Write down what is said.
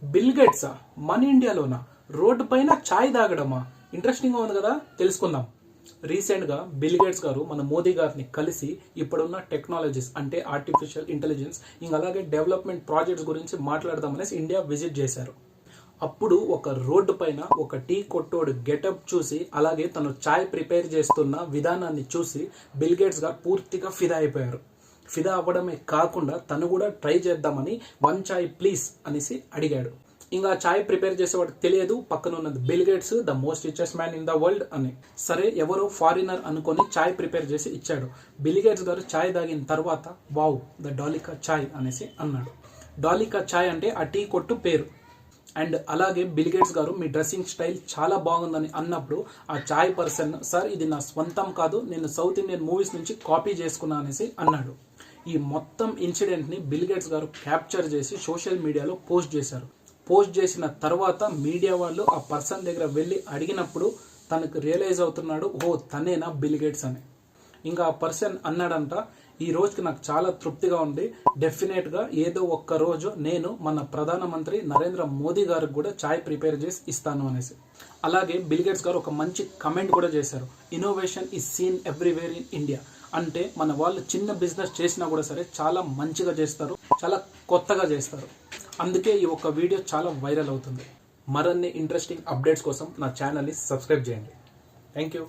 Bill గేట్సా మన ఇండియాలోనా road పైన ఛాయ్ తాగడమా? Interesting గా ఉంది కదా, తెలుసుకుందాం. రీసెంట్ గా బిల్ గేట్స్ గారు మన మోదీ గారిని కలిసి ఇప్పుడున్న టెక్నాలజీస్ అంటే ఆర్టిఫిషియల్ ఇంటెలిజెన్స్ ఇంకా అలాగే డెవలప్మెంట్ ప్రాజెక్ట్స్ గురించి మాట్లాడదామనేసి ఇండియా విజిట్ చేశారు. అప్పుడు ఒక రోడ్డు పైన ఒక టీ కొట్టోడు గెటప్ చూసి అలాగే తను ఛాయ్ ప్రిపేర్ చేస్తున్న విధానాన్ని చూసి బిల్ గేట్స్ గారు పూర్తిగా ఫిదా అయిపోయారు. ఫిదా అవ్వడమే కాకుండా తను కూడా ట్రై చేద్దామని 1 చాయ్ ప్లీజ్ అనేసి అడిగాడు. ఇంకా చాయ్ ప్రిపేర్ చేసేవాడికి తెలియదు పక్కన ఉన్నది bill gates the most richest man in the world అని. సరే ఎవరో ఫారినర్ అనుకొని చాయ్ ప్రిపేర్ చేసి ఇచ్చాడు. బిల్ గేట్స్ గారు చాయ్ తాగిన తర్వాత వావ్ ద డాలికా చాయ్ అనేసి అన్నాడు. డాలికా చాయ్ అంటే ఆ టీ కొట్టు పేరు. అండ్ అలాగే బిల్ గేట్స్ గారు మీ డ్రెస్సింగ్ స్టైల్ చాలా బాగుందని అన్నప్పుడు ఆ చాయ్ పర్సన్ సార్ ఇది నా స్వంతం కాదు, నేను సౌత్ ఇండియన్ మూవీస్ నుంచి కాపీ చేసుకున్నా అనేసి అన్నాడు. ఈ మొత్తం ఇన్సిడెంట్ ని బిల్ గేట్స్ గారు క్యాప్చర్ చేసి సోషల్ మీడియాలో పోస్ట్ చేశారు. పోస్ట్ చేసిన తర్వాత మీడియా వాళ్ళు ఆ పర్సన్ దగ్గర వెళ్ళి అడిగినప్పుడు తనకు రియలైజ్ అవుతున్నాడు, ఓ తనేనా బిల్ గేట్స్ అని. ఇంకా ఆ పర్సన్ అన్నాడంట, ఈ రోజుకి నాకు చాలా తృప్తిగా ఉంది, డెఫినెట్ గా ఏదో ఒక్క రోజు నేను మన ప్రధానమంత్రి నరేంద్ర మోదీ గారికి కూడా చాయ్ ప్రిపేర్ చేసి ఇస్తాను అనేసి. అలాగే బిల్ గేట్స్ గారు ఒక మంచి కమెంట్ కూడా చేశారు, innovation is seen everywhere in India. అంటే మన వాళ్ళు చిన్న బిజినెస్ చేసినా కూడా సరే చాలా మంచిగా చేస్తారు, చాలా కొత్తగా చేస్తారు. అందుకే ఈ ఒక్క వీడియో చాలా వైరల్ అవుతుంది. మరిన్ని ఇంట్రెస్టింగ్ అప్డేట్స్ కోసం నా ఛానల్ని సబ్స్క్రైబ్ చేయండి. Thank you.